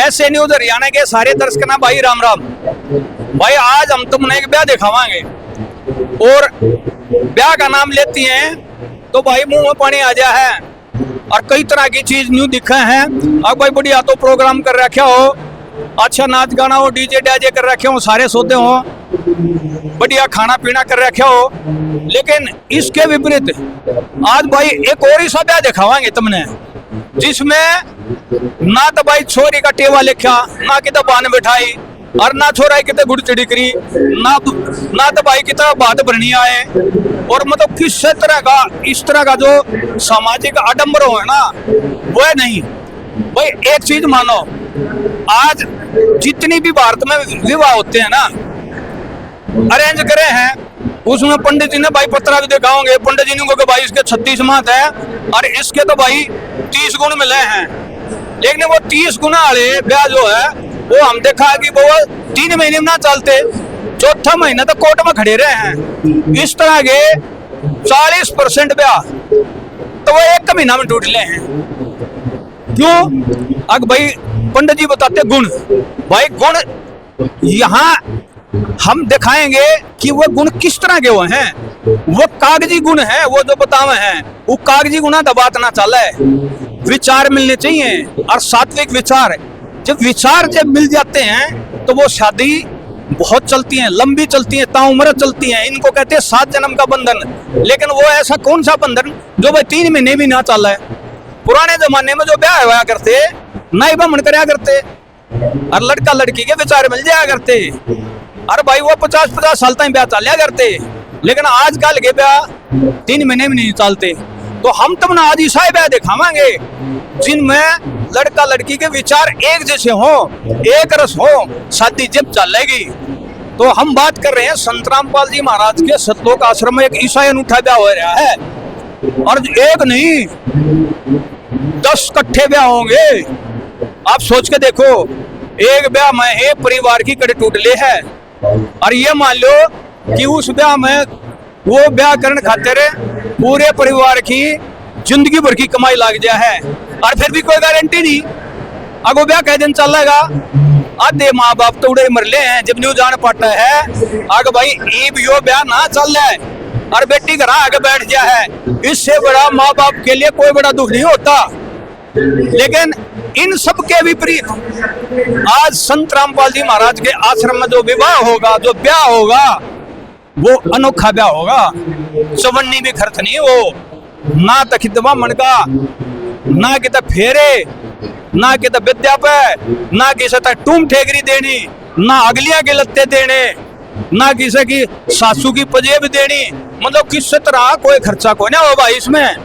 ऐसे न्यूज हरियाणा के सारे दर्शक ना भाई राम राम। भाई आज हम तुमने एक ब्याह दिखावांगे और ब्याह का नाम लेती हैं तो भाई मुंह में पानी आ जाए है और कई तरह की चीज न्यू दिखा है। अब भाई बढ़िया तो प्रोग्राम कर रखे हो, अच्छा नाच गाना हो, डीजे डाजे कर रखे हो, सारे सौदे हो, बढ़िया खाना पीना कर रखे हो। लेकिन इसके विपरीत आज भाई एक और ही सा ब्याह दिखावांगे तुमने जिसमें ना तो भाई छोरी का टेवा लिखा, ना कि तो बान बैठाई और ना छोरा की तो गुड़ चिड़ी करी, ना तो भाई की तो बात भरनी आए। और मतलब किस तरह का इस तरह का जो सामाजिक आडंबर है ना वो नहीं। भाई एक चीज मानो, आज जितनी भी भारत में विवाह होते हैं ना अरेंज करे हैं, उसमें पंडित जी ने भाई पत्रा भी दिखाओगे, पंडित जी ने कहो भाई इसके 36 मात है और इसके तो भाई 30 गुण मिले हैं। लेकिन वो 30 गुना वाले ब्याह जो है वो हम देखा है कि वो 3 महीने में ना चलते, चौथा महीना तो कोर्ट में खड़े रहे हैं। इस तरह के 40% ब्याह तो वो एक महीना में टूट ले हैं। क्यों? अब भाई पंडित जी बताते गुण, भाई गुण यहाँ हम दिखाएंगे कि वो गुण किस तरह के वो हैं। वो कागजी गुण है, वो जो बतावे हैं वो कागजी गुना दबात ना चले, विचार मिलने चाहिए। और सात्विक विचार, जब विचार जब मिल जाते हैं तो वो शादी बहुत चलती है, लंबी चलती है, ताउम्र चलती है। इनको कहते हैं 7 जन्म का बंधन। लेकिन वो ऐसा कौन सा बंधन जो भाई 3 महीने भी ना चला है। पुराने जमाने में जो ब्याह हुआ करते नहीं बमन करया करते और लड़का लड़की के विचार मिल जाया करते और भाई वो 50-50 साल तक ब्याह चलिया करते। लेकिन आजकल के ब्याह 3 महीने में नहीं चलते। तो हम तुमने आज ईसाई ब्याह दिखावांगे जिनमें लड़का लड़की के विचार एक जैसे हो, एक रस हो, शादी जब चलेगी। तो हम बात कर रहे हैं संत रामपाल जी महाराज के सतलोक आश्रम में एक ईसाई अनूठा ब्याह हो रहा है और एक नहीं 10 इकट्ठे ब्याह होंगे। आप सोच के देखो, एक ब्याह में एक परिवार की कड़े टूट ले है और ये मान लो कि उस ब्याह में वो ब्याह करने खातिर पूरे परिवार की जिंदगी भर की कमाई लग जाए है और फिर भी कोई गारंटी नहीं अगो ब्याह कह दिन चलेगा। आधे माँ बाप तो उड़े मरले हैं जब न्यू जान पाता है आगे भाई यो ब्याह ना चल रहा है और बेटी घर आगे बैठ गया है। इससे बड़ा माँ बाप के लिए कोई बड़ा दुख नहीं होता। लेकिन इन सब के विपरीत आज संत रामपाल जी महाराज के आश्रम में जो विवाह होगा, जो ब्याह होगा, वो अनोखा ब्याह होगा। चवन्नी भी खर्च नहीं हो, ना तो खिदमा मन का, ना कि तो फेरे, ना कि तो विद्या पे, ना किसी तक टूम ठेकरी देनी, ना अगलिया के लत्ते देने, ना किसी की सासू की पजेब देनी। मतलब किस तरह कोई खर्चा कोई ना होगा इसमें।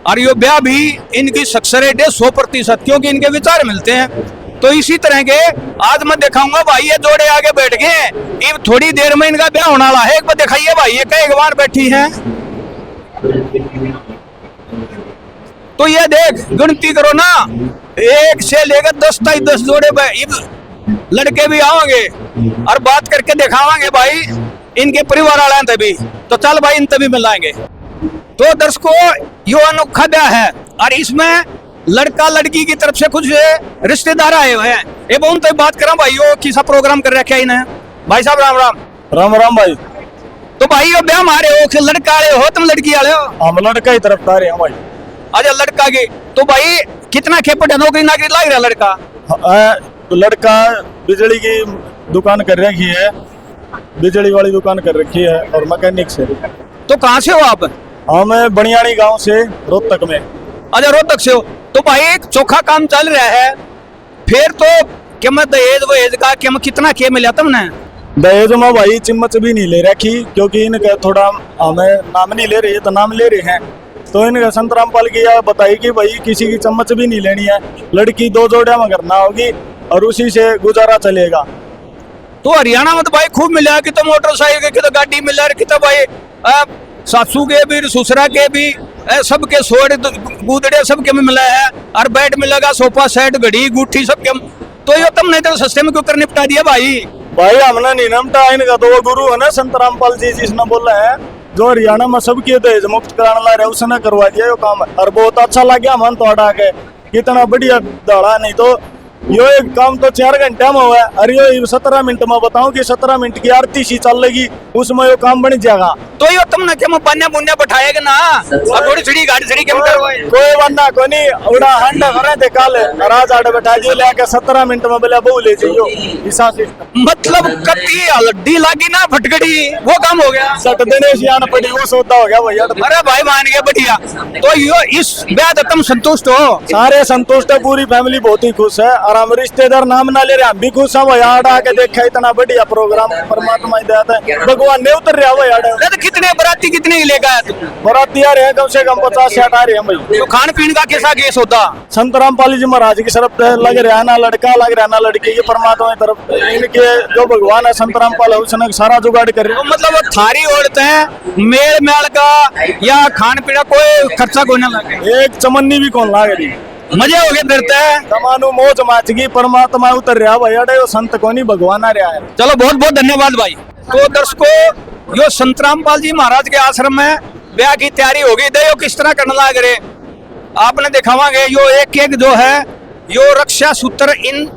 और ये ब्याह भी इनकी सक्सेस रेट है 100%, क्योंकि इनके विचार मिलते हैं। तो इसी तरह के आज मैं दिखाऊंगा भाई ये जोड़े आगे बैठ गए, अब थोड़ी देर में इनका ब्याह होने वाला है। एक बार दिखाइए भाई ये कई बार बैठी हैं। तो ये देख गिनती करो ना, 1 से लेकर 10 तक 10 जोड़े लड़के भी आओगे और बात करके दिखावांगे भाई इनके परिवार वाले तभी। तो चल भाई इन तभी मिलाएंगे। तो दर्शकों यो अनोखा ब्याह है और इसमें लड़का लड़की की तरफ से कुछ रिश्तेदार आए हुए हैं। ये बहुत तो बात करा भाई यो किसा प्रोग्राम कर रखा है इन्हें। भाई साहब राम राम। राम राम भाई। तो भाई यो ब्याह मारे हो कि लड़का वाले हो तुम लड़की वाले हो? हम लड़का ही तरफदार हैं भाई। अच्छा लड़का की। तो भाई कितना खेपट है, नौकरी नाकरी लग रहा लड़का? लड़का बिजली की दुकान कर रखी है, बिजली वाली दुकान कर रखी है और मैकेनिक से। तो कहाँ से हो आप? हम बनियानी गांव से रोहतक में। अच्छा रोहतक से हो। तो भाई एक चोखा काम चल रहा है, फिर तो क्या मैं दहेज वहेज का क्या मैं कितना क्या मिला तुमने? दहेज में भाई चिम्मच भी नहीं ले रखी, क्योंकि इनका थोड़ा हमें नाम नहीं ले रही है तो नाम ले रहे हैं। तो इनका संत रामपाल की यह बताई कि भाई किसी की चम्मच भी नहीं लेनी है, लड़की 2 जोड़िया में करना होगी और उसी से गुजारा चलेगा। तो हरियाणा में तो भाई खूब मिला कि तो मोटरसाइकिल की तो गाड़ी मिला कि तो भाई सासू के भी ससुरा के भी सबके सोड़ गुदड़े सबके में मिला है और बेड मिलेगा, सोफा सेट, घड़ी गुठी सबके। तो ये तुम नहीं तो सस्ते में क्यों कर निपटा दिया भाई? भाई हमने नहीं निपटा, इनका तो वो गुरु है ना संत रामपाल जी जिसने बोला है जो हरियाणा में सबकी दहेज मुक्त कराने ला रहे उसने करवा दिया ये काम और बहुत अच्छा लग गया मन तो हटा के। कितना बढ़िया दौड़ा, नहीं तो यो एक काम तो 4 घंटे में हुआ है, अरे यो 17 मिनट में बताऊं कि 17 मिनट की आरती सी चल लेगी, उसमें यो काम बन जाएगा। तो यो तुमने क्या बन्या बुन्या बैठाएगा ना, अब थोड़ी छड़ी गाड़ी छड़ी क्या करवाए? कोई बंदा को नहीं उड़ा हंडा करे थे काल राज आड़े बैठा जी लेके 17 मिनट में बोले बहु ले जाइयो ऐसा सिस्टम। मतलब कत्ती हल्दी लागी ना फटकड़ी, वो काम हो गया। सट देने से आना पड़ी, वो सौदा हो गया भैया। अरे भाई मान गया, बढ़िया। तो यो इस ब्याह से तुम संतुष्ट हो? सारे संतुष्ट है, पूरी फैमिली बहुत ही खुश है, और हम रिश्तेदार नाम ना ले रहे, हम भी खुश हैं। भैया आके देखा इतना बढ़िया प्रोग्राम, परमात्मा ही देता है, भगवान ने उतर रहा भैया। तो कितने बराती कितने लेकर आया तू? बराती आ रहे हैं कम से कम 50-60 आ रहे हैं भाई। तो खान पीन का कैसा केस होता? संत रामपाल जी महाराज की तरफ लग रहा है, ना लड़का लग रहा है ना लड़की, ये परमात्मा की तरफ इनके जो भगवान है संत रामपाल है उसने सारा जुगाड़ कर रहे तो मतलब वो थारी औरतें मेल मेल का या खान पीना कोई खर्चा कोई ना लगे? हैं। एक चमन्नी भी कौन लाग रही, मजे हो गए फिरते हैं। तमानु मौज माचगी, परमात्मा उतर रहा भैया, वो संत को नहीं भगवान आ रहा है। चलो बहुत बहुत धन्यवाद भाई। तो दर्शकों, यो संत रामपाल जी महाराज के आश्रम में ब्याह की तैयारी होगी, देखो किस तरह करने लग रहे आपने दिखावांगे। यो एक एक जो है यो रक्षा सूत्र इन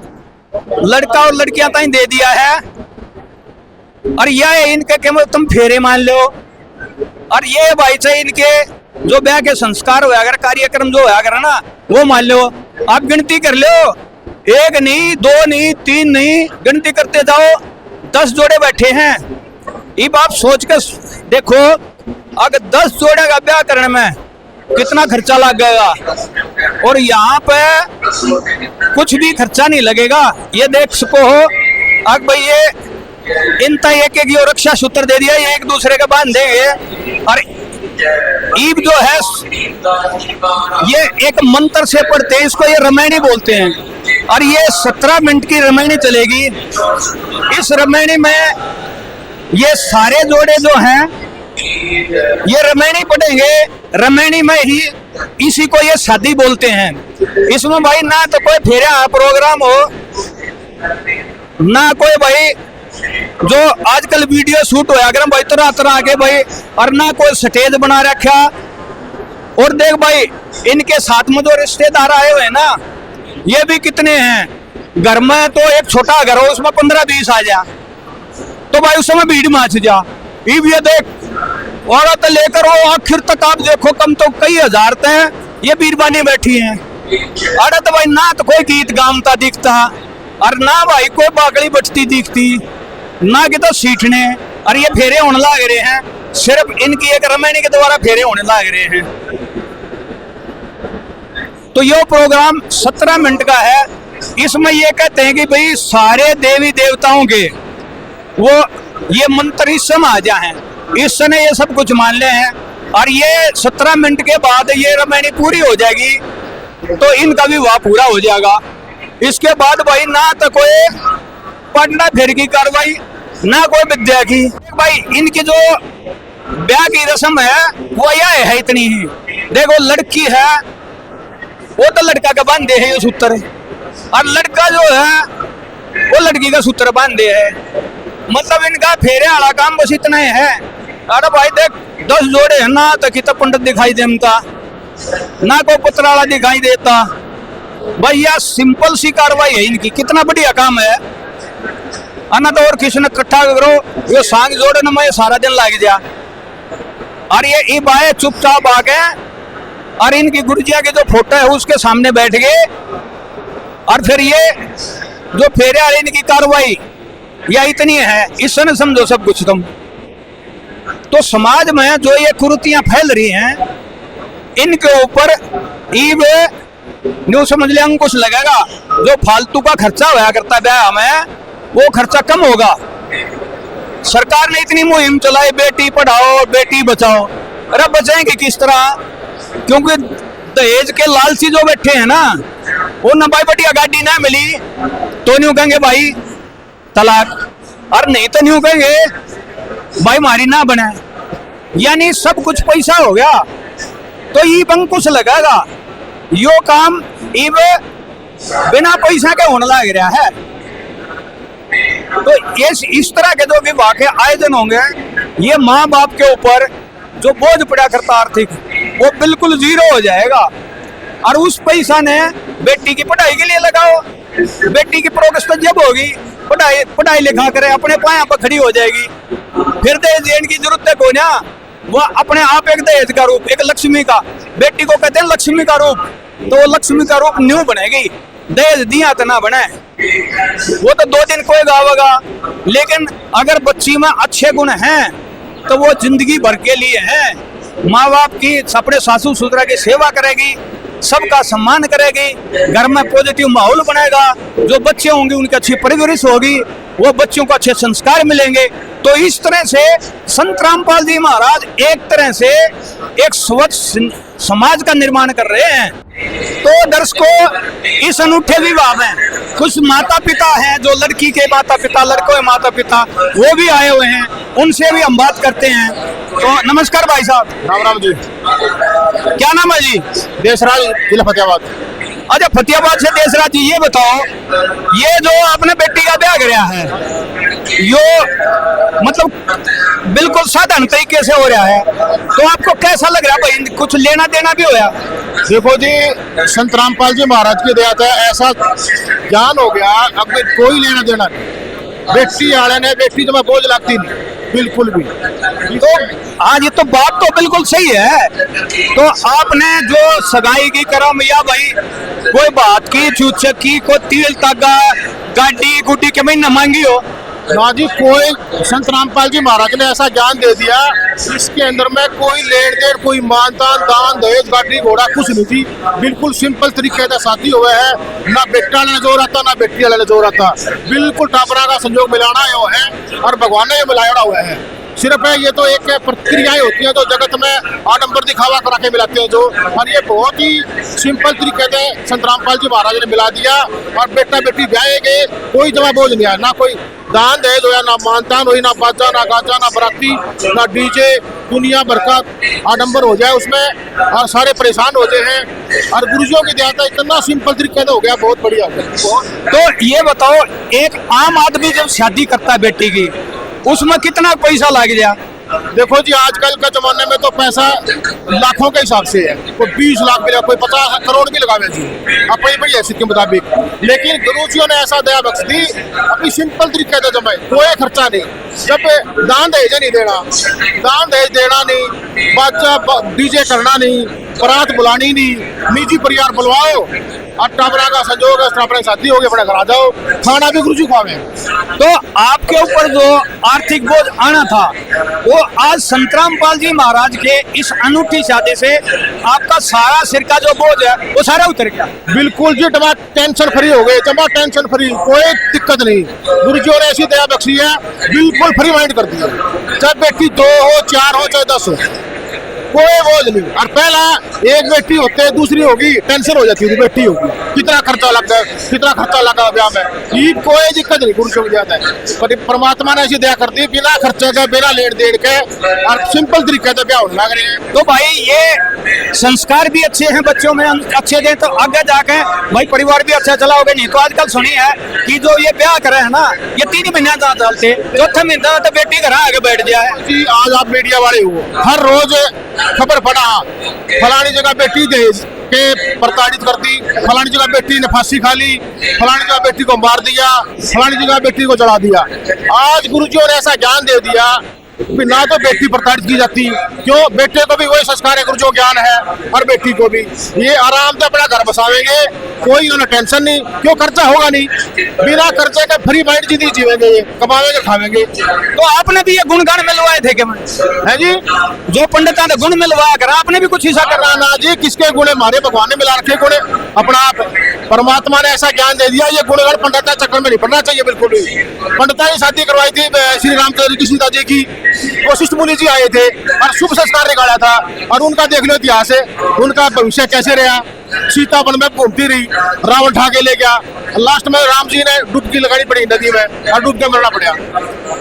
लड़का और लड़कियां ताई दे दिया है, और यह इनके केवल तुम फेरे मान लो, और ये भाई से इनके जो ब्याह के संस्कार हुआ अगर कार्यक्रम जो हुआ अगर ना वो मान लो। आप गिनती कर लो, 1 नहीं 2 नहीं 3 नहीं, गिनती करते जाओ, 10 जोड़े बैठे हैं। अब आप सोच के देखो, अगर 10 जोड़े का ब्याह करने में कितना खर्चा लग गएगा, और यहाँ पे कुछ भी खर्चा नहीं लगेगा। ये देख सको हो, अब भाई ये इनता एक एक यो रक्षा सूत्र दे दिया, ये एक दूसरे के बांध देंगे, और ईब जो है ये एक मंत्र से पढ़ते हैं, इसको ये रामायणी बोलते हैं, और ये 17 मिनट की रामायणी चलेगी। इस रामायणी में ये सारे जोड़े जो हैं ये रामायणी पढ़ेंगे, रामायणी में ही इसी को ये शादी बोलते हैं। इसमें भाई ना तो कोई फेरा प्रोग्राम हो, ना कोई भाई जो आजकल वीडियो शूट होया अगर भाई तरह तरह के भाई, और ना कोई स्टेज बना रखा। और देख भाई इनके साथ में जो रिश्तेदार आए हुए हैं ना, ये भी कितने हैं। घर में तो एक छोटा घर हो, उसमें 15-20 आ जा, तो भाई उस समय भीड़ मच जा। ये देख औरत लेकर हो आखिर तक आप देखो, कम तो कई हजार हैं, ये बीरबानी बैठी हैं। अरे तो भाई ना तो कोई गीत गामता दिखता, और ना भाई कोई बागड़ी बचती दिखती, ना कि तो सीटने, और ये फेरे होने लग रहे हैं, सिर्फ इनकी एक रामायणी के द्वारा फेरे होने लग रहे हैं। तो ये प्रोग्राम 17 मिनट का है। इसमें ये कहते हैं कि भाई सारे देवी देवताओं के वो ये मंत्र इस समय आ जाए, इस समय ये सब कुछ मान ले हैं, और ये 17 मिनट के बाद ये रामायणी पूरी हो जाएगी, तो इनका विवाह पूरा हो जाएगा। इसके बाद भाई ना तो कोई पढ़ना फिर की कार्रवाई, ना कोई विद्या की। भाई इनकी जो ब्याह की रस्म है वो यह है इतनी ही। देखो लड़की है वो तो लड़का का बांधे है ये सूत्र, और लड़का जो है वो लड़की का सूत्र बांधे है। मतलब इनका फेरे वाला काम बस इतना ही है। अरे भाई देख 10 जोड़े है ना, तो कितना पंडित दिखाई देता, ना कोई पुत्र वाला दिखाई देता। भैया सिंपल सी कार्रवाई है इनकी, कितना बढ़िया काम है। अना तो और किसी ने इकट्ठा करो, ये सांग जोड़े न मैं सारा दिन लग जा, और ये बाए चुपचाप आ गए, और इनकी गुरुजिया की जो फोटो है उसके सामने बैठ गए, और फिर ये जो फेरे वाले इनकी कार्रवाई या इतनी है, इससे न समझो सब कुछ तुम। तो समाज में जो ये कुरीतियां फैल रही हैं, इनके ऊपर ईब न्यू समझ ले अंकुश लगेगा। जो फालतू का खर्चा होया करता है ब्याह में, वो खर्चा कम होगा। सरकार ने इतनी मुहिम चलाई, बेटी पढ़ाओ बेटी बचाओ, अरे बचाएंगे किस तरह? क्योंकि दहेज के लालची जो बैठे हैं ना, वो ना भाई बढ़िया गाड़ी ना मिली तो न्यू कहेंगे भाई तलाक, और नहीं तो न्यू कहेंगे भाई मारी ना बने। यानी सब कुछ पैसा हो गया, तो ये अंकुश लगेगा। यो काम इब बिना पैसा के होने लग रहा है। तो इस तरह के जो विवाह के आयोजन होंगे, ये माँ बाप के ऊपर जो बोझ पड़ा करता आर्थिक, वो बिल्कुल जीरो हो जाएगा, और उस पैसा ने बेटी की पढ़ाई के लिए लगाओ, बेटी की प्रोग्रेस तो जब होगी, पढ़ाई पढ़ाई लिखा करे, अपने पाया पर खड़ी हो जाएगी, फिर दहेज देने की जरूरत है को ना। वो अपने आप एक दहेज का रूप, एक लक्ष्मी का, बेटी को कहते हैं लक्ष्मी का रूप, तो वो लक्ष्मी का रूप न्यू बनेगी, दहेज दिया तो ना बने। वो तो 2 दिन कोई गावेगा, लेकिन अगर बच्ची में अच्छे गुण हैं तो वो जिंदगी भर के लिए है। माँ बाप की, अपने सासू ससुरा की सेवा करेगी, सबका सम्मान करेगी, घर में पॉजिटिव माहौल बनेगा, जो बच्चे होंगे उनकी अच्छी परवरिश होगी, वो बच्चों को अच्छे संस्कार मिलेंगे। तो इस तरह से संत रामपाल जी महाराज एक तरह से एक स्वच्छ समाज का निर्माण कर रहे हैं। तो दर्शकों, इस अनूठे विवाह में कुछ माता पिता हैं, जो लड़की के माता पिता, लड़कों के माता पिता, वो भी आए हुए हैं, उनसे भी हम बात करते हैं। तो नमस्कार भाई साहब। राम राम जी। क्या नाम है जी? देशराज, जिला फतेहाबाद। अच्छा, फतेहाबाद से देशराज जी, ये बताओ, ये जो आपने बेटी का ब्याह कराया है, यो मतलब बिल्कुल साधारण तरीके से हो रहा है, तो आपको कैसा लग रहा है भाई? कुछ लेना देना भी होया? देखो जी, संत रामपाल जी महाराज की दया था, ऐसा ज्ञान हो गया, अब कोई लेना देना नहीं। बेटी वाले ने, बेटी तो मैं बोझ लगती नहीं बिल्कुल भी। तो आज ये तो बात तो बिल्कुल सही है। तो आपने जो सगाई की करम, या भाई कोई बात की, चूचक की, कोई तिल तागा, गाड़ी गुड्डी के महीना मांगी हो? ना जी, कोई संत रामपाल जी महाराज ने ऐसा ज्ञान दे दिया, इसके अंदर में कोई लेन देन, कोई मानतान, दान दहेज, गाड़ी घोड़ा कुछ नहीं थी। बिल्कुल सिंपल तरीके से शादी हुआ है, ना बेटा वाले ने जोर आता, ना बेटी वाले ने जोर आता, बिल्कुल टापरा का संयोग मिलाना है और भगवान ने ये मिलाया हुआ है। सिर्फ है ये तो एक प्रक्रियाएं होती हैं, तो जगत में आडंबर दिखावा करा के मिलाते हैं जो, और ये बहुत ही सिंपल तरीके से संत रामपाल जी महाराज ने मिला दिया, और बेटा बेटी ब्याहेंगे, कोई जमा बोझ नहीं आया, ना कोई दान दहेज होया, ना मानतान हुई, ना बाजा, ना गाजा, ना बराती, ना डीजे, दुनिया भर का आडंबर हो जाए उसमें, और सारे परेशान हो गए हैं। और गुरुजियों की दया इतना सिंपल तरीके से हो गया, बहुत बढ़िया हो गया। तो ये बताओ, एक आम आदमी जब शादी करता है बेटी की, उसमें कितना पैसा लग गया? देखो जी, आजकल का जमाने में तो पैसा लाखों के हिसाब से है, कोई 20 लाख भी, कोई 50 करोड़ भी लगावे जी अपनी बड़ी हैसियत के मुताबिक। लेकिन गुरुजियों ने ऐसा दया बख्श दी, अपनी सिंपल तरीके से जमाए, कोई खर्चा नहीं। जब दान दहेज नहीं देना, दान दहेज देना नहीं, बाजा डीजे करना नहीं, बारात बुलानी नहीं, निजी परिवार बुलवाओ, और टाबरा का संजोग है, अपने शादी हो गई, अपने घर आ जाओ, खाना भी गुरुजी खावे। तो आपके ऊपर जो आर्थिक बोझ आना था, वो आज संत रामपाल जी महाराज के इस अनूठी शादी से आपका सारा सिर का जो बोझ है वो सारा उतर गया। बिल्कुल जी, जमा टेंशन फ्री हो गए, जमा टेंशन फ्री, कोई दिक्कत नहीं। गुरुजियों ने ऐसी दया बख्शी है, बिल्कुल फ्री माइंड कर दिया। चाहे बेटी 2 हो, 4 हो, चाहे 10 हो, कोई बोझ नहीं। और पहला एक बेटी होते, दूसरी होगी, टेंशन हो जाती है, बेटी होगी, कितना खर्चा लगता है, कितना खर्चा लगा ब्याह में, ये कोई दिक्कत नहीं। गुरुजियों की जाता है, पर परमात्मा ने ऐसी दया कर दी, बिना खर्चे के, बिना लेन देन के, और सिंपल तरीके से ब्याह होने लग रहे हैं। तो भाई ये संस्कार भी अच्छे हैं, बच्चों में अच्छे दें, तो आगे जाके भाई परिवार भी अच्छा चलाओगे। नहीं तो आजकल सुनी है कि जो ये ब्याह करे है ना, ये 3 महीने चलते, चौथे महीने तो बेटी घर आके बैठ जाए जी। आज आप मीडिया वाले हो, हर रोज खबर पड़ा, फलानी जगह बेटी दहेज के प्रताड़ित करती, फलानी जगह बेटी ने फांसी खा ली, फलानी जगह बेटी को मार दिया, फलानी जगह बेटी को जला दिया। आज गुरुजियों ने ऐसा ज्ञान दे दिया कि ना तो बेटी प्रताड़ित की जाती, क्यों, बेटे को भी वही संस्कार है, गुरुजियों ज्ञान है, और बेटी को भी ये आराम से अपना घर बसावेंगे, कोई उन्हें टेंशन नहीं, क्यों, खर्चा होगा नहीं, बिना खर्चे के फ्री माइंड जिंदगी जीवेंगे, ये कमावेंगे खावेंगे। तो आपने भी ये गुणगान मिलवाए थे क्या? है जी, जो पंडिता ने गुण मिलवाया कर, आपने भी कुछ हिस्सा करना? ना जी, किसके गुणे मारे, भगवान ने मिला रखे गुणे, अपना आप परमात्मा ने ऐसा ज्ञान दे दिया। ये गुणगान पंडिता चक्कर में नहीं पड़ना चाहिए बिल्कुल भी। पंडिता की शादी करवाई थी श्री रामचंद्र की सीता जी की, वशिष्ठ मुनि जी आए थे और शुभ संस्कार निकाला था, और उनका देख लो इतिहास है, उनका भविष्य कैसे रहा। सीता वन में घूमती रही, रावण ठाके ले गया, लास्ट में राम जी ने डुबकी लगानी पड़ी नदी में, और डूब के मरना पड़ा।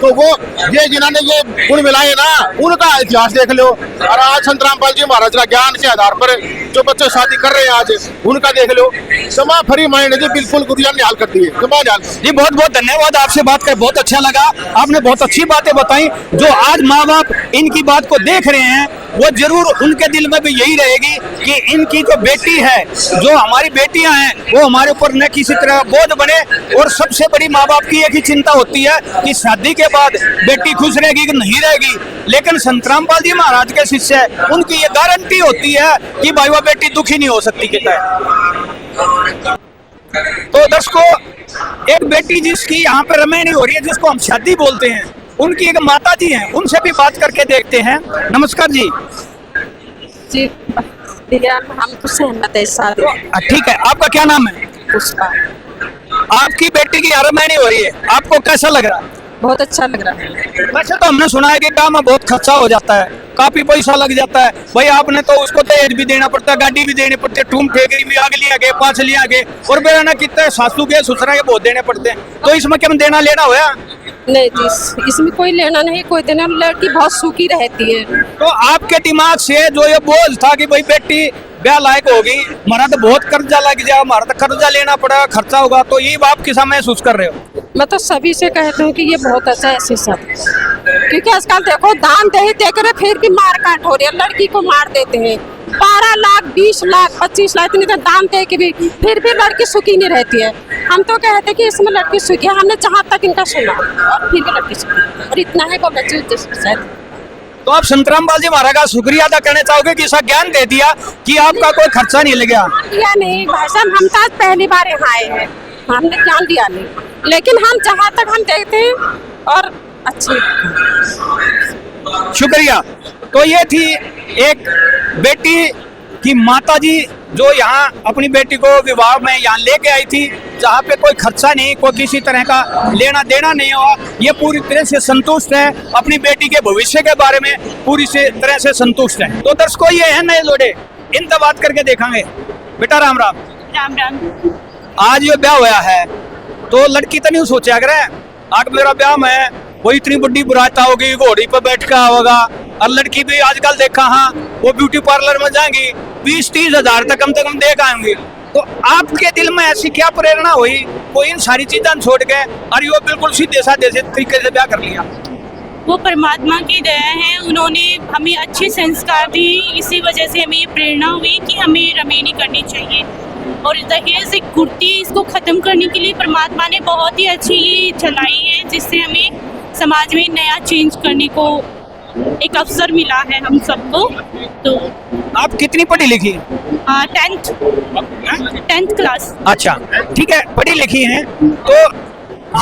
तो वो ये जिन्होंने ये गुण मिलाए ना, उनका इतिहास देख लो। और आज संत रामपाल जी महाराज का ज्ञान के आधार पर जो बच्चे शादी कर रहे हैं आज, उनका देख लो। समा फ्री माइंड जी, बिल्कुल गुड़िया निहाल करती है, समा निहाल। जी बहुत बहुत धन्यवाद, आपसे बात कर बहुत अच्छा लगा। आपने बहुत अच्छी बातें बताई। जो आज माँ बाप इनकी बात को देख रहे हैं, वो जरूर उनके दिल में भी यही रहेगी कि इनकी जो बेटी है, जो हमारी बेटियां हैं, वो हमारे ऊपर न किसी तरह बोझ बने। और सबसे बड़ी माँ बाप की एक ही चिंता होती है कि शादी के बाद बेटी खुश रहेगी कि नहीं रहेगी। लेकिन संत रामपाल जी महाराज के शिष्य, उनकी ये गारंटी होती है कि भाई वो बेटी दुखी नहीं हो सकती। कहता है तो दर्शकों, एक बेटी जिसकी यहाँ पे रमे नहीं हो रही है, जिसको हम शादी बोलते हैं, उनकी एक माता जी हैं, उनसे भी बात करके देखते हैं। नमस्कार जी। जी भैया, हम तो सहमत है शादी। ठीक है, आपका क्या नाम है? पुष्पा। आपकी बेटी की रमे नहीं हो रही है, आपको कैसा लग रहा है? बहुत अच्छा लग रहा है। वैसे तो हमने सुना है कि काम में बहुत खर्चा हो जाता है, काफी पैसा लग जाता है। भाई आपने तो उसको दहेज भी देना पड़ता है, गाड़ी भी देनी पड़ती है, ठूम ठेकरी भी आगे लिया गए, पास लिया गए, और बेरा ना कितने सासू के ससुरा के बहुत देने पड़ते हैं। तो इसमें क्या देना लेना होया? नहीं जी, इसमें कोई लेना नहीं, कोई देना। लड़की बहुत सुखी रहती है। तो आपके दिमाग से जो ये बोझ था कि भाई बेटी ब्याह लायक होगी, हमारा तो बहुत कर्जा लग जाए, हमारा तो कर्जा लेना पड़ा, खर्चा होगा, तो ये आप किसा महसूस कर रहे हो? मैं तो सभी से कहती हूँ कि ये बहुत अच्छा है ऐसी शादी, क्योंकि आजकल देखो दान दहेज देकर फिर भी मार काट हो रही है, लड़की को मार देते हैं। 12 लाख 20 लाख 25 लाख इतनी तो दान दे के भी फिर भी लड़की सुखी नहीं रहती है। हम तो कहते कि इसमें लड़की सुखी है, हमने जहाँ तक इनका सुना, और फिर भी लड़की सुखी, और इतना है को बच्चे। तो आप संत रामपाल जी महाराज का शुक्रिया अदा करना चाहोगे कि ऐसा ज्ञान दे दिया कि आपका कोई खर्चा नहीं लगा? दिया नहीं भाई साहब, हम तो आज पहली बार यहाँ आए हैं, हमने ज्ञान दिया नहीं, लेकिन हम जहाँ तक हम देखते हैं और अच्छी। शुक्रिया। तो ये थी एक बेटी की माता जी जो यहाँ अपनी बेटी को विवाह में यहाँ लेके आई थी, जहाँ पे कोई खर्चा नहीं, कोई किसी तरह का लेना देना नहीं हुआ। ये पूरी तरह से संतुष्ट है, अपनी बेटी के भविष्य के बारे में पूरी से तरह से संतुष्ट है। तो दर्शकों, ये है नए जोड़े, इनसे बात करके देखेंगे। बेटा राम राम। राम राम। आज ये ब्याह हुआ है, तो लड़की तो नहीं सोचा करे आज मेरा ब्याह में वो इतनी बड़ी बुराता होगी, घोड़ी पर बैठ के होगा, और लड़की भी आजकल देखा हाँ वो ब्यूटी पार्लर में जाएंगी, 20-30 हजार तक कम से कम दे आएंगे। तो आपके दिल में ऐसी क्या प्रेरणा हुई, कोई इन सारी चीजें छोड़ के और ये बिल्कुल सीधे साधे तरीके से ब्याह कर लिया? वो परमात्मा की दया है, उन्होंने हमें अच्छे संस्कार दिए, इसी वजह से हमें ये प्रेरणा हुई कि हमें रमे नहीं करनी चाहिए। और दहेज एक कुर्ती, इसको ख़त्म करने के लिए परमात्मा ने बहुत ही अच्छी चलाई है, जिससे हमें समाज में नया चेंज करने को एक अवसर मिला है हम सबको। तो आप कितनी पढ़ी लिखी? 10th class. अच्छा ठीक है, पढ़ी लिखी हैं। तो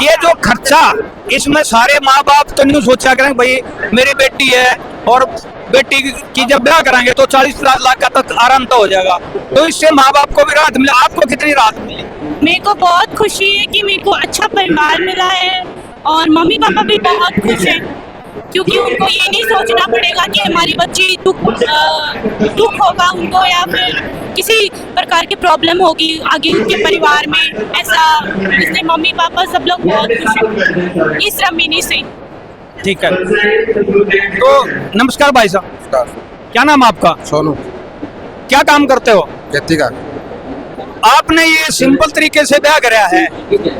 ये जो खर्चा, इसमें सारे माँ बाप तो नहीं सोचा करें भाई मेरी बेटी है और बेटी की जब ब्याह कराएंगे तो 40 लाख का तक आराम तो हो जाएगा, तो इससे माँ बाप को भी राहत मिला। आपको कितनी राहत मिली? मेरे को बहुत खुशी है कि मेरे को अच्छा परिवार मिला है, और मम्मी पापा भी बहुत खुश हैं, क्योंकि उनको ये नहीं सोचना पड़ेगा कि हमारी बच्ची दुख होगा उनको, या फिर किसी प्रकार की प्रॉब्लम होगी आगे उनके परिवार में, ऐसा। इसलिए मम्मी पापा सब लोग बहुत खुश हैं इस रमीनी से। ठीक है। तो नमस्कार भाई साहब, क्या नाम आपका? सोनू। क्या काम करते हो? खेती का। आपने ये सिंपल तरीके से ब्याह कराया है,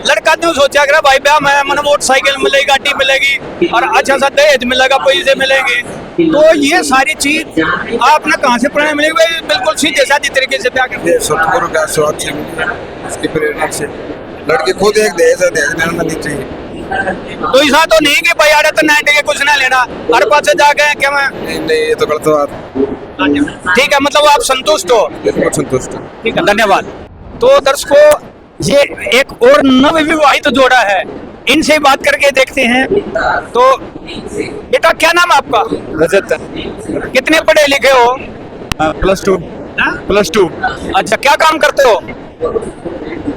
लड़का तो सोचा कर भाई ब्याह में मन मोटरसाइकिल मिलेगी, गाड़ी मिलेगी और अच्छा सा दहेज मिलेगा, पैसे मिलेंगे, तो ये सारी चीज आपने कहाँ से प्रेरणा मिलेगी? भाई बिल्कुल सीधे साधी तरीके से ब्याह करते। सतगुरु का स्वाद से उसकी प्रेरणा से लड़की खुद एक दहेज नहीं चाहिए। तो ऐसा तो नहीं कि भाई आड़े तो नाइट के कुछ ना लेना, हर पास जाके क्या मैं नहीं, ये तो गलत बात। ठीक है, मतलब आप संतुष्ट हो? बिल्कुल संतुष्ट है। ठीक है, धन्यवाद। तो दर्शकों, ये एक और नवविवाहित जोड़ा है, इनसे ही बात करके देखते हैं। तो बेटा क्या नाम है आपका? रजत। कितने पढ़े लिखे हो? +2। अच्छा, क्या काम करते हो?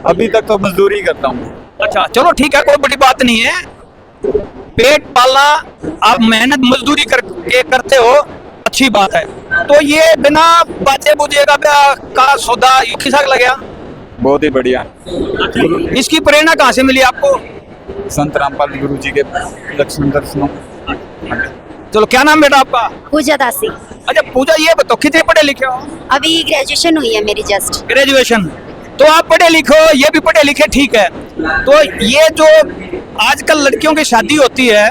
अभी तक तो मजदूरी करता हूँ। अच्छा चलो ठीक है, कोई बड़ी बात नहीं है, पेट पालना, आप मेहनत मजदूरी करते हो, अच्छी बात है। तो ये बिना बाजे बुझे का सौदा किसा लग गया? बहुत ही बढ़िया। इसकी प्रेरणा कहाँ से मिली आपको? संत रामपाल गुरु जी के दर्शनों। चलो, क्या नाम बेटा आपका? पूजा दासी। अच्छा पूजा, ये बताओ कितने पढ़े लिखे हो? अभी ग्रेजुएशन हुई है मेरी जस्ट। ग्रेजुएशन। तो आप पढ़े लिखो, ये भी पढ़े लिखे, ठीक है। तो ये जो आजकल लड़कियों की शादी होती है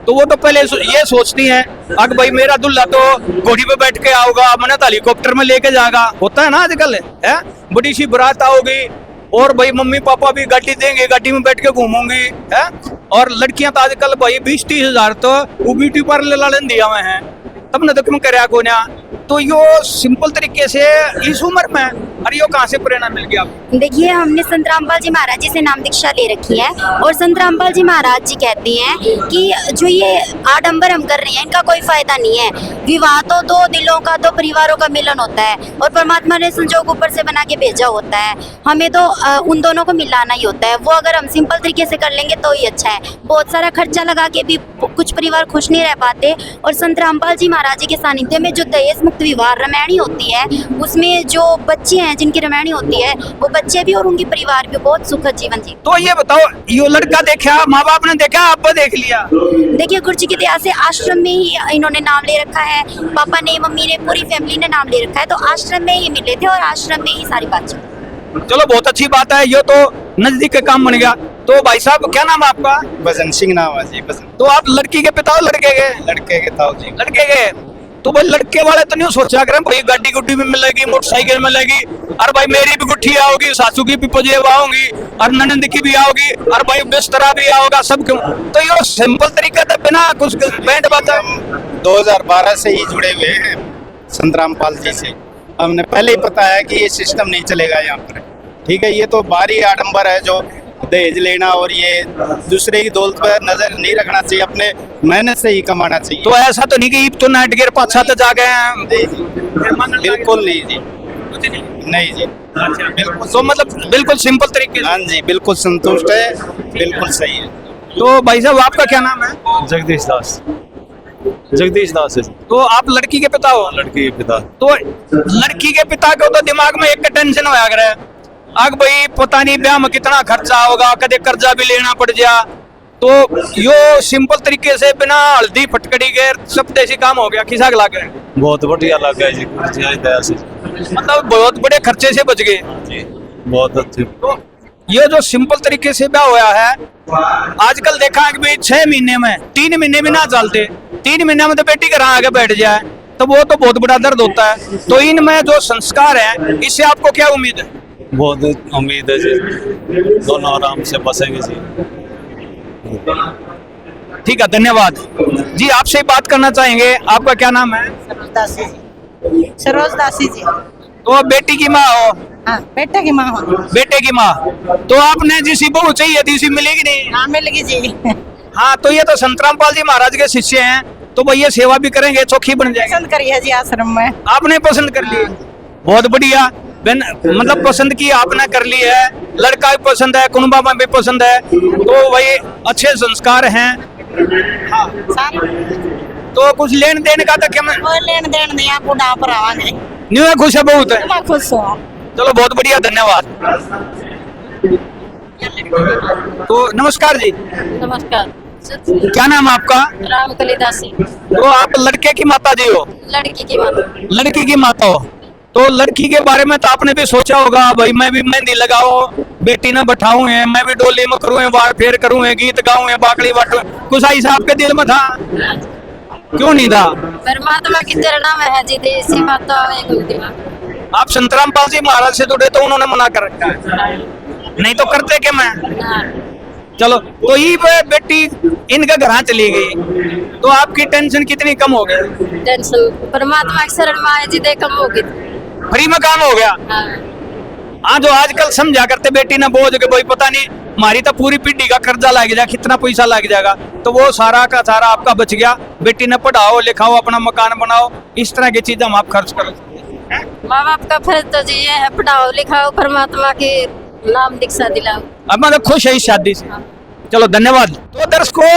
तो वो तो पहले ये सोचती हैं अगर भाई मेरा दुल्हा तो घोड़ी पे बैठ के आओगा, मैंने तो हेलीकॉप्टर में लेके जाएगा, होता है ना आजकल, है बड़ी सी बारात आओगी और भाई मम्मी पापा भी गाड़ी देंगे, गाड़ी में बैठ के घूमूंगी, है। और लड़कियां तो आजकल भाई 20-30 हजार तो वो ब्यूटी पार्लर लाने दिया हुए हैं, तब न तो क्यों करे को ना। तो यो सिंपल तरीके से इस उम्र में, अरे यो कहाँ से प्रेरणा मिल गया आपको? देखिए, हमने संत रामपाल जी महाराज जी से नाम दीक्षा ले रखी है और संत रामपाल जी महाराज जी कहते हैं कि जो ये आडंबर हम कर रहे हैं इनका कोई फायदा नहीं है। विवाह तो दो दिलों का, दो परिवारों का मिलन होता है और परमात्मा ने संजोग ऊपर से बना के भेजा होता है, हमें तो उन दोनों को मिलाना ही होता है। वो अगर हम सिंपल तरीके से कर लेंगे तो ही अच्छा है। बहुत सारा खर्चा लगा के भी कुछ परिवार खुश नहीं रह पाते और संत रामपाल जी महाराज जी के सानिध्य में जो दहेज मुक्त विवाह रामायणी होती है, उसमें जो बच्चे हैं जिनकी रामायणी होती है, वो बच्चे भी और उनके परिवार भी बहुत सुखद जीवन जी। तो ये बताओ, यो लड़का देखा, माँ बाप ने देखा, आप देख लिया? देखिए, गुरु जी की दया से आश्रम में ही इन्होंने नाम ले रखा है, पापा ने, मम्मी ने, पूरी फैमिली ने नाम ले रखा है। तो आश्रम में ही मिले थे और आश्रम में ही सारी बात चली। चलो बहुत अच्छी बात है, ये तो नजदीक का काम बन गया। तो भाई साहब, क्या नाम है आपका? बसंत सिंह नाम है जी। बसंत। तो आप लड़की के पिता हो लड़के के? लड़के के ताऊ जी। लड़के के। तो भाई लड़के वाले तो नहीं सोचा करें भाई गाड़ी गुड्डी भी मिलेगी, मोटरसाइकिल मिलेगी, और भाई मेरी भी गुट्ठी आओगी, सासू की भी पजेब आओगी, और ननंद की भी आओगी, और भाई बिस्तरा भी आओगा, सब क्यों? तो ये सिंपल तरीका था, बिना कुछ बैंड बाजा। 2012 से ही जुड़े हुए हैं संत रामपाल जी से। हमने पहले ही पता है कि ये सिस्टम नहीं चलेगा यहाँ पर, ठीक है। ये तो बाहरी आडंबर है जो दहेज लेना, और ये दूसरे की दौलत पर नजर नहीं रखना चाहिए, अपने मेहनत से ही कमाना चाहिए। तो ऐसा तो नहीं कि ईब तो नाट गिर पाछा तो जा गए हैं? नहीं जी, बिल्कुल नहीं जी, नहीं जी, बिल्कुल। तो मतलब बिल्कुल सिंपल तरीके से। हाँ जी, बिल्कुल संतुष्ट है, बिल्कुल सही है। तो भाई साहब, आपका क्या नाम है? जगदीश दास। जगदीश दास है। तो आप लड़की के पिता हो? लड़की के पिता। तो लड़की के पिता को तो दिमाग में एक टेंशन होया करे, आग भाई पता नहीं ब्याह में कितना खर्चा होगा, कदे कर्जा भी लेना पड़ जा। तो यो सिंपल तरीके से बिना हल्दी फटकड़ी के सब देसी काम हो गया, खिसा लागे। बहुत बढ़िया लगा है जी, दया से। मतलब बहुत बड़े खर्चे से बच गए जी, बहुत अच्छे। तो ये जो सिंपल तरीके से ब्याह होया है, आजकल देखा है कि भाई 6 महीने में, 3 महीने में ना चलते, 3 महीने में तो बेटी घर आगे बैठ जाए, तो वो तो बहुत बड़ा दर्द होता है। तो इनमें जो संस्कार है, इससे आपको क्या उम्मीद है? बहुत उम्मीद है जी, दोनों आराम से बसेंगे जी। ठीक है, धन्यवाद जी। आपसे बात करना चाहेंगे, आपका क्या नाम है? सरोज दासी जी। तो आप बेटी की माँ हो? हाँ, बेटे की माँ हो। बेटे की माँ। तो आपने जिसी बहू चाहिए थी उसी मिलेगी नहीं? हाँ, मिलेगी जी। हाँ, तो ये तो संत रामपाल जी महाराज के शिष्य हैं, तो भैया सेवा भी करेंगे, चौखी बन जाएगी। पसंद करी है जी आश्रम में। आपने पसंद कर ली? बहुत बढ़िया। मतलब पसंद की आपने कर ली है, लड़का भी पसंद है, कुनबा में भी पसंद है, तो वही अच्छे संस्कार हैं। हाँ, तो कुछ लेन देन का तो क्या मैं लेन देन नहीं, आप बुढ़ा पर आवांगे। न्यू है, खुश है बहुत है। मैं खुश हूँ। चलो बहुत बढ़िया, धन्यवाद। तो नमस्कार जी। नमस्कार। क्या नाम है आपका? रामकली दासी। तो आप लड़के की माता जी हो? लड़की की माँ। लड़की की माता हो। तो लड़की के बारे में तो आपने भी सोचा होगा, भाई मैं भी मेहंदी लगाऊं, बेटी ना बैठाऊं है, मैं भी डोली में करूं, बार फेर करूं, गीत गाऊं, बाकड़ी बाटू, कुछ ऐसा आपके दिल में था? क्यों नहीं था? परमात्मा की चरणा में है जी, देसी माता एक उनकी माँ। आप संत रामपाल जी महाराज से जुड़े तो उन्होंने मना कर रखा है, नहीं तो करते क्या मैं? चलो, तो ये बेटी इनका घर चली गई, तो आपकी टेंशन कितनी कम हो गई? टेंशन परमात्मा की शरण में आए जी, दे कम होगी। फ्री में काम हो गया। हाँ, जो आजकल समझा करते बेटी ना बोझ के भाई पता नहीं हमारी तो पूरी पीढ़ी का कर्जा लग जाएगा, कितना पैसा लग जाएगा, तो वो सारा का सारा आपका बच गया। बेटी ने पढ़ाओ लिखाओ, अपना मकान बनाओ, इस तरह की चीजें हम आप खर्च करो। माँ बाप का फर्ज तो जी ये है, पढ़ाओ लिखाओ, परमात्मा के नाम दीक्षा दिलाओ। अब मैं तो खुश है इस शादी से। चलो धन्यवाद। तो दर्शकों,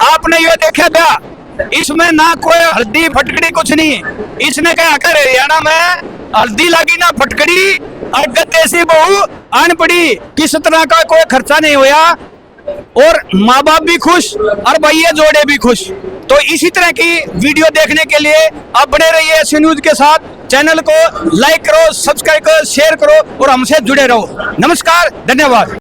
आपने ये देखा ब्याह, इसमें ना कोई हल्दी फटकड़ी कुछ नहीं, इसने कहा कर हरियाणा में हल्दी लगी ना फटकड़ी, और गद्दे से बहू आन पड़ी, किस तरह का कोई खर्चा नहीं हुआ। और माँ बाप भी खुश और भैया जोड़े भी खुश। तो इसी तरह की वीडियो देखने के लिए आप बने रहिए ऐसे न्यूज के साथ। चैनल को लाइक करो, सब्सक्राइब करो, शेयर करो और हमसे जुड़े रहो। नमस्कार, धन्यवाद।